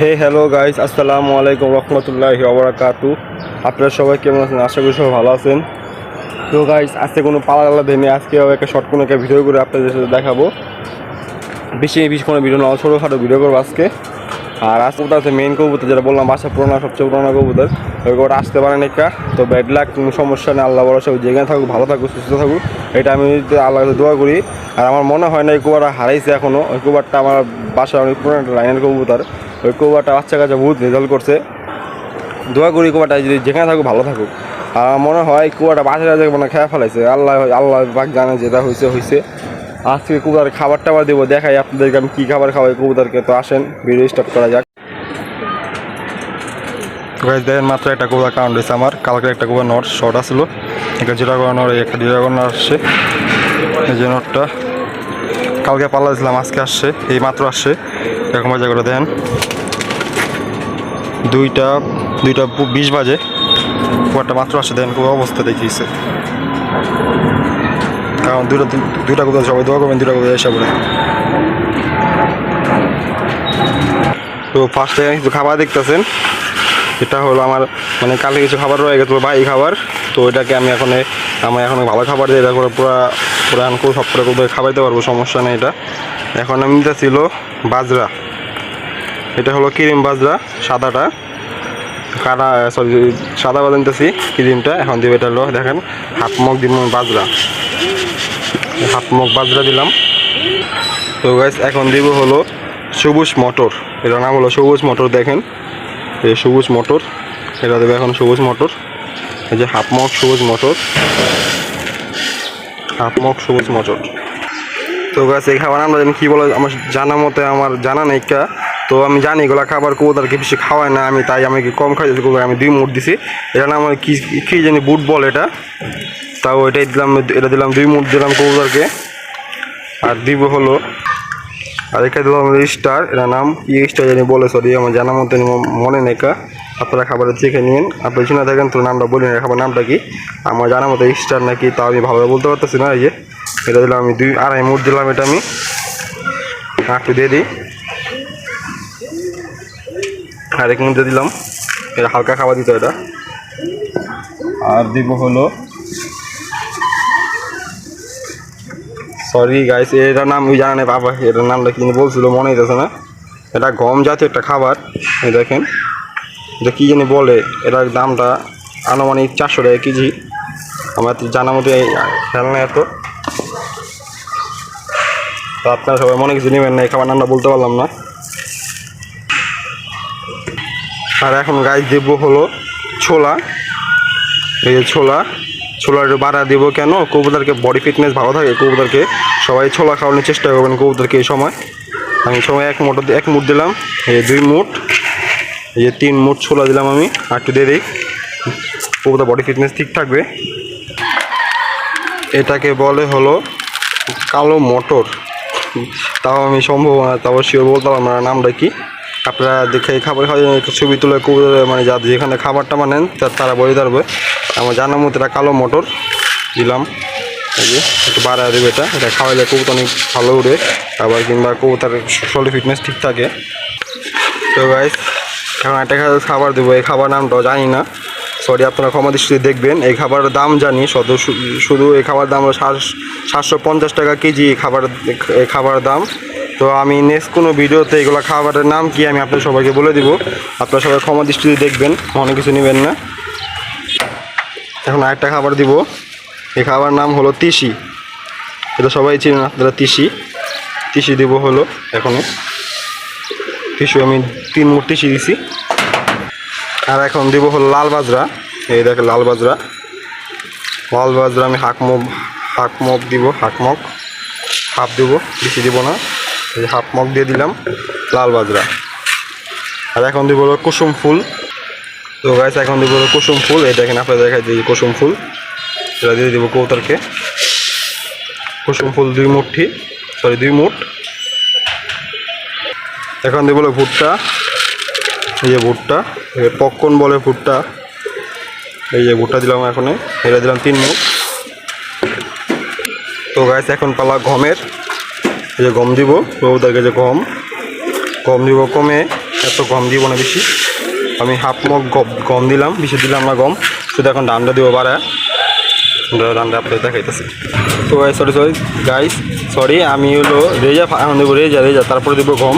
হে hello guys, আসসালামু আলাইকুম রহমতুল্লাহি ওয়া বারাকাতু। আপনারা সবাই কেমন আছেন? আশা করি সবাই ভালো আছেন। তো গাইস, আজকে কোনো পালা দেয়নি, আজকে একটা শর্ট কোনো একটা ভিডিও করে আপনাদের সাথে দেখাবো। বেশি কোনো ভিডিও না, ছোটোখাটো ভিডিও করবো আজকে। আর আজকে আছে মেইন কবুতর, যেটা বললাম বাসা পুরোনো, সবচেয়ে পুরোনো কবুতর। ওই কবুতর আসতে পারেন একটা, তো ব্যাড লাক, কোনো সমস্যা নেই, আল্লাহ ভরসা, যেখানে থাকুক ভালো থাকুক সুস্থ থাকুক, এটা আমি আল্লাহ দোয়া করি। আর আমার মনে হয় না এই কবুতরটা হারাইছে এখনও। ওই কবুতরটা আমার বাসায় অনেক পুরোনো একটা লাইনের কবুতর। ওই কবুতরটা বাচ্চা কাছে বহুত রেজাল্ট করছে। দোয়া করি কবুতরটা যদি যেখানে থাকুক ভালো থাকুক। আর আমার মনে হয় কবুতরটা বাচ্চা কাছে মানে খেয়া ফেলাইছে, আল্লাহ পাক জানে, যেটা হয়েছে। আজকে কবুতর খাবার টাবার দেবো, দেখাই আপনাদেরকে আমি কী খাবার খাওয়াই কবুতরকে। তো আসেন ভিডিও স্টার্ট করা যাক। গাইস দেখেন, মাত্র একটা কবুতর কাউন্ট হয়েছে আমার। কালকে একটা কবুতর নট শর্ট আসলো, একটা জিরাগর নট, একটা জিরাগর নট আসছে। এই যে নটটা কালকে পাল্লা দিয়েছিলাম, আজকে আসছে, এই মাত্র আসছে। এরকম মজা করে দেন, দুইটা 20 বাজে কবুতরটা মাত্র আসছে। দেন খুব অবস্থা দেখিয়েছে, কারণ দুইটা কবুতর, সবাই দোয়া করবেন দুইটা কবুতর এসে পড়ে। তো ফার্স্টে কিছু খাবার দেখতেছেন, এটা হলো আমার মানে কালকে কিছু খাবার রয়ে গেছিলো, ভাই খাবার। তো এটাকে আমি এখন ভালো খাবার দিয়ে এটা করে পুরান করে সব করে খাওয়াইতে পারবো, সমস্যা নেই। এটা এখন আমি নিতে ছিল বাজরা, এটা হলো ক্রিম বাজরা, সাদাটা কাটা, সরি সাদা বাজরা নিতেছি, ক্রিমটা এখন দিব। এটা হলো দেখেন হাফ মগ দিব বাজরা, হাফ মগ বাজরা দিলাম। তো গাইস এখন দিব হলো সবুজ মটর, এটার নাম হলো সবুজ মটর। দেখেন এই সবুজ মটর, এটা দেবে এখন সবুজ মটর। এই যে হাফ মগ সবুজ মটর, হাফ মগ সবুজ মটর। তো গাছ এই খাবার আমরা জানি কী বলে, আমার জানা মতে, আমার জানা নেই কা। তো আমি জানি এগুলো খাবার কবুতরকে বেশি খাওয়ায় না, তাই আমি কম খাই কবুতর, আমি 2 মুঠ দিছি। এটা নাম কী জানি বুট বল এটা, তাও এটাই দিলাম, এটা দিলাম 2 মুঠ দিলাম কবুতরকে। আর দিব হলো আরেকটা দিলাম স্টার, এটার নাম কি স্টার জানি বলে, সরি আমার জানা মতে মনে নেই কা। আপনারা খাবারের চেখে নিন, আপনি চিনে থাকেন তো নামটা বলি না, খাবার নামটা কি আমার জানা মতো স্টার নাকি, তাও আমি ভালোভাবে বলতে পারতেছি না। এই যে এটা দিলাম আমি 2-2.5 মুঠ দিলাম, এটা আমি একটু দিয়ে দিই। আর 1 মুঠ দিয়ে দিলাম, এটা হালকা খাবার দিত এটা। আর দিব হলো, সরি গাইস এটার নাম আমি জানা নেই, বাবা এটার নামটা কি বলছিল মনে হইতেছে না। এটা গম জাতীয় একটা খাবার, এই দেখেন এটা কী জানি বলে, এটার দামটা আনুমানিক 400 টাকা কেজি। আমার জানা মতো খেয়াল নেই এত, তো আপনারা সবাই মনে কিছু নেবেন না, এই খাবার নামটা বলতে পারলাম না। আর এখন গাইস দেবো হলো ছোলা, এই যে ছোলা একটু বাড়া দেবো কেন, কবুতরকে বডি ফিটনেস ভালো থাকে, কবুতরকে সবাই ছোলা খাওয়ানোর চেষ্টা করবেন কবুতরকে এই সময়। আমি সময় 1 মুঠ দিলাম, এই 2 মুঠ, এই যে 3 মুঠ ছোলা দিলাম আমি। আর একটু দিয়ে দিই, কবুতর বডি ফিটনেস ঠিক থাকবে। এটাকে বলে হলো কালো মটর, তাও আমি সম্ভব না, তাও শিওর বলতে পারলাম না নামটা কি। আপনারা দেখে খাবার খাওয়া একটু ছবি তুলে কবুতর মানে যাদের যেখানে খাবারটা মানেন তারা বলে পারবে। আমার জানার মতো এটা কালো মটর দিলাম, এই যে একটু বাড়া দেবে, এটা খাওয়াইলে কবুতর অনেক ভালো উঠে, আবার কিংবা কবুতরের শরীর ফিটনেস ঠিক থাকে। তো গাইস এখন একটা খাবার দেবো, এই খাবার নামটাও জানি না, সরি আপনারা ক্ষমা দৃষ্টিতে দেখবেন। এই খাবারের দাম জানি শুধু এই খাবার দাম হলো 750 টাকা কেজি এই খাবারের দাম। তো আমি নেক্সট কোনো ভিডিওতে এগুলো খাবারের নাম কি আমি আপনাদের সবাইকে বলে দিব, আপনারা সবাই ক্ষমা দৃষ্টিতে দেখবেন, অনেক কিছু নেবেন না। এখন আরেকটা খাবার দিব, এই খাবার নাম হলো তিসি, এটা সবাই চিনেন আপনারা, তিসি দিব হলো এখনও তিসি, আমি 3 মুঠ তিসি দিছি। আর এখন দিব হলো লাল বাজরা, এই দেখেন লাল বাজরা আমি হাফ মগ দিব, হাফ দিব, বেশি দিব না, এই হাফ মগ দিয়ে দিলাম লাল বাজরা। আর এখন দিব হলো কুসুম ফুল। তো গাইস এখন দিব হলো কুসুম ফুল, এই দেখেন আপনারা দেখাই দিই কুসুম ফুল, এটা দিয়ে দিব কবুতরকে। কুসুম ফুল 2 মুঠ। এখন দিব হলো ভুট্টা, এই যে ভুট্টা, পপকর্ন বলে ভুট্টা, এই যে ভুট্টা দিলাম এখন, এটা দিলাম 3 মুঠ। তো গাইস এখন পালা গমের, এই যে গম দিব কবুতরকে, যে গম দিব কমে এত গম দিব না বেশি, আমি হাফ মগ গম দিলাম, বেশি দিলাম না গম, শুধু এখন ডান্ডা দিব বাড়া, ডান্ডা আপনাদের দেখাইতেছি। তো সরি আমি হলো রেজা এখন দেবো রেজা, তারপরে দেবো গম।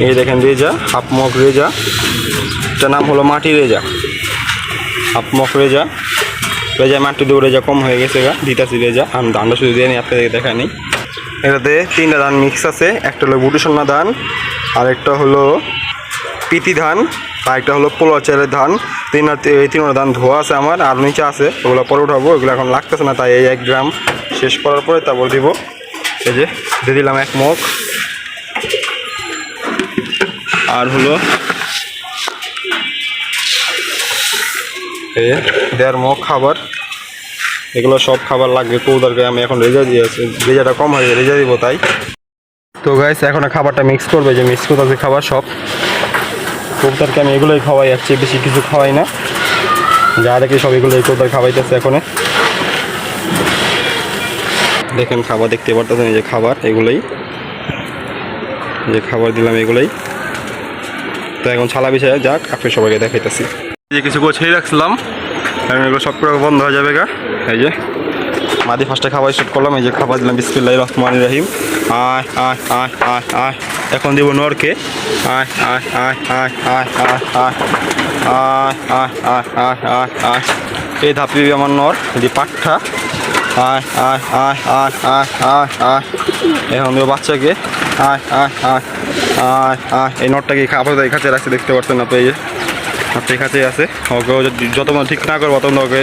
এই দেখেন রেজা, হাফ মগ রেজা, এটার নাম হলো মাটি রেজা, হাফ মগ রেজা মাটি দেবো, রেজা কম হয়ে গেছে দিতাছি রেজা, আমি ধানটা শুধু দিয়ে নিই, আপনাদের দেখা নেই। এটাতে 3টা ধান মিক্স আছে, একটা হলো বুটিসন্না ধান, আরেকটা হলো পিতি ধান, আর একটা হলো পোলা চালের ধান। এই 3টা ধান ধোয়া আছে আমার, আর নিচে আছে, ওগুলো পরে উঠাবো, ওগুলো এখন লাগতেছে না, তাই এই 1 গ্রাম শেষ করার পরে তারপর দিব। এই যে দিয়ে দিলাম 1 মগ, আর হলো এই 1.5 মগ খাবার। এগুলো সব খাবার লাগবে কবুতরকে, আমি এখন রেজা দিয়েছি, রেজাটা কম হয়ে রেজা দিব তাই। তো গাইস এখন খাবারটা মিক্স করবে, যে মিক্স করতে খাবার সব কবুতরকে আমি এগুলোই খাওয়াই, যাচ্ছে বেশি কিছু খাওয়াই না, যা দেখি সব এগুলোই কবুতর খাওয়াইতেছে। এখন দেখেন খাবার দেখতে পারতেছেন, এই যে খাবার এগুলোই, যে খাবার দিলাম এগুলোই। তো এখন ছালা বিছায় যাক, আপনি সবাইকে দেখাইতেছি। যে কিছু ছেড়ে রাখছিলাম, কারণ এগুলো সব করে বন্ধ হয়ে যাবে গা। এই যে মাদি ফার্স্টে খাবার স্টার্ট করলাম, এই যে খাবার দিলাম বিসমিল্লাহির রহমানির রহিম। আয় আয় আয় আয় আয়, এখন দিব নরকে, আয় আয় আয় আয় আয় আয় আয় আয় আয় আয় আয় আয় আয়, এই ধাপ দিবি আমার নর, এই যে পাঠা, আয় আয় আয় আয় আয় আয় আয়, এখন দেবো বাচ্চাকে, আয় আয় আয় আয় আয়। এই নরটাকে খাবার এই খাঁচে রাখছে, দেখতে পাচ্ছেন আপনি, এই যে আপনি কাছেই আছে, ওকে যতক্ষণ ঠিক না করবো ততক্ষণ ওকে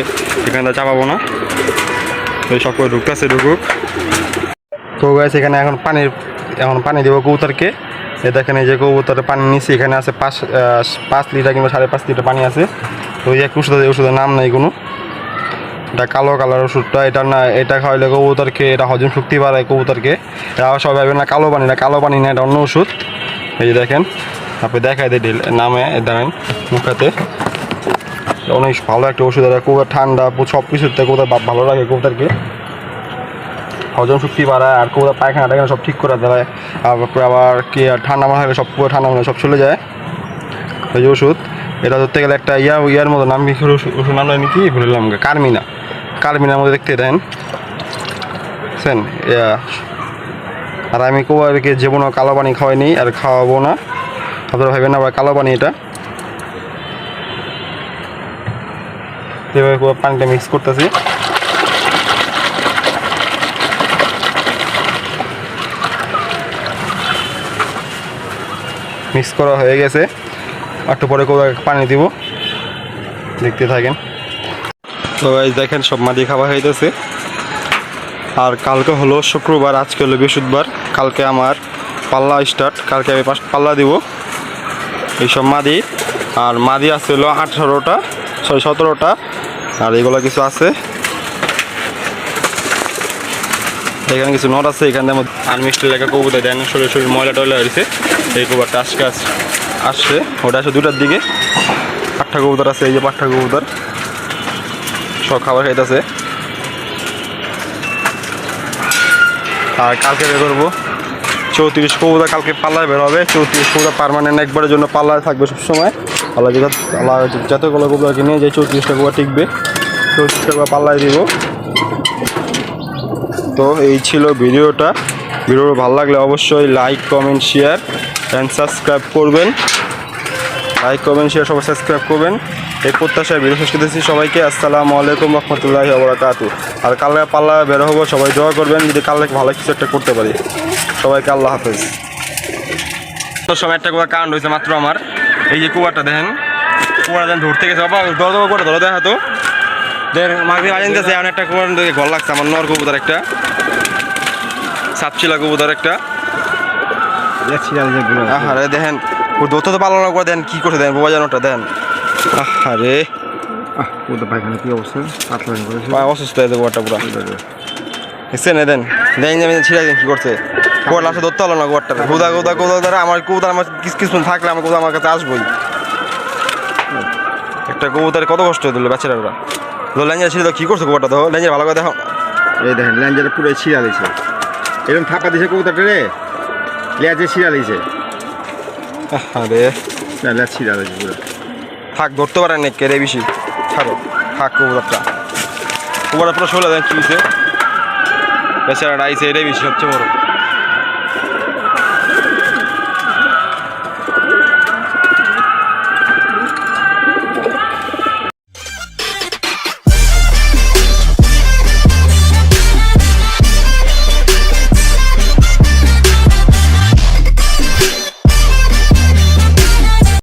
এখানে চাপাবো না, ওই সব করে ঢুকতেছে, ঢুকুক। তো গাইস এখানে এখন পানি দেবো কবুতরকে। এ দেখেন এই যে কবুতরের পানি নিচ্ছি, এখানে আছে 5 লিটার কিংবা 5.5 লিটার পানি আছে। তো ওই একটা ওষুধের নাম নাই কোনো, এটা কালো কালার ওষুধটা, এটা না, এটা খাওয়াইলে কবুতরকে এটা হজম শক্তি বাড়ায় কবুতরকে। এটা সবাই ভাবেন না কালো পানি না, এটা অন্য ওষুধ। এই যে দেখেন, আপনি দেখাই দিই নামে, দেখেন মুখাতে, অনেক ভালো একটা ওষুধ। এটা কবুতর ঠান্ডা সব কিছুতে কবুতর ভালো লাগে, কবুতরকে হজম শক্তি বাড়ায়, আর কবুতর পায়খানাটা এখানে সব ঠিক করে দেয়। আবার কি ঠান্ডা মাথা থাকলে সব ঠান্ডা মানে সব চলে যায়। এই যে ওষুধ, এটা ধরতে গেলে একটা ইয়ার মতো নাম, কি ওষুধ নাম কি ভুললাম, কার্মিনার মধ্যে দেখতে দেন বুঝছেন। আর আমি কবুতরকে জীবনে কালো পানি খাওয়াই নি, আর খাওয়াবো না, আপনারা ভাবেন না আবার কালো পানি। এটা এভাবে পানিটা মিক্স করতেছি, মিক্স করা হয়ে গেছে, একটু পরে পানি দিব, দেখতে থাকেন। তো এই দেখেন সব মাটি খাবার হইতেছে। আর কালকে হলো শুক্রবার, আজকে হলো বৃহস্পতিবার, কালকে আমার পাল্লা স্টার্ট, কালকে আমি পাল্লা দিব এইসব মাদি। আর মাদি আছে হলো 17টা, আর এগুলো কিছু আছে, এখানে কিছু নট আছে, এখানে আর মিষ্টি লেখা কবুতর দেন, শরীর ময়লা টয়লা হয়েছে। এই কবুতরটা আজকে আসছে, ওটা আসে 2টার দিকে। পাঠা কবুতর আছে, এই যে পাঠা কবুতর সব খাবার খাইতেছে। আর কালকে বের করবো 34 কবুতর, কালকে পাল্লায় বের হবে 34 কবুতর পার্মানেন্ট, একবারের জন্য পাল্লায় থাকবে সবসময়। আল্লাহ যতগুলো কবুতরকে নিয়ে যে 34টা কবুতর টিকবে, 34টা কবুতর পাল্লায় দিব। তো এই ছিল ভিডিওটা ভালো লাগলে অবশ্যই like comment share and subscribe করবেন। সবাই সাবস্ক্রাইব করবেন, এই প্রত্যাশায় ভিডিও শেষ করতেছি। সবাইকে আসসালামু আলাইকুম রহমতুল্লাহি ওয়া বারাকাতুহু। আর কালকে পাল্লা বের হবো, সবাই দোয়া করবেন যদি কালকে ভালো কিছু একটা করতে পারি। সবাইকে আল্লাহ হাফেজ। সময় একটা কুয়ার কাণ্ড হয়েছে মাত্র আমার, এই যে কুয়ারটা দেখেন, কুয়ারা যেন ধরতে গেছে, বাবা দর করে ধরো দেখা তো দেখ মাগরি বাজাইতেছে, এমন একটা কুয়ার ঘর লাগছে আমার, নর কবুতর একটা, সাপচিলা কবুতর একটা। আরে দেখেন দোতো তো পালন করে দেন, কি করে দেন বাবা জানোটা দেন। আরে পায়খানা কি অবস্থা, অসুস্থ হয়ে যাবো গোয়ারটা পুরা, দেখছেন দেন দেন ছিঁড়ে দেন কি করছে। কুয়ার লাস্টে ধরতে হলো না গোয়ারটা, কোদা দ্বারা আমার কবুতর, আমার কিছু থাকলে আমার কবুতর আমার কাছে আসবোই। একটা কবুতরের কত কষ্ট হয়ে দিল বেচারা, ল্যাঞ্জার ছিঁড়ে কি করছে কবুতরটা, দেখো ল্যাঞ্জার ভালো করে দেখো, এই দেখেন ল্যাঞ্জারটা পুরো ছিঁড়া দিয়েছে, এরকম থাপা দিয়েছে কবুতরটা রে, লেজে ছিঁড়া দিয়েছে। আরে না লেজ ছিঁড়া হয়েছে পুরো। থাক ধরতে পারেন না কেড়ে বেশি ছাড়ো থাক কবুতরটা কবুতর পুরো শোলা দেন কি হয়েছে বেচারাটা আইসে এটাই বেশি সবচেয়ে বড়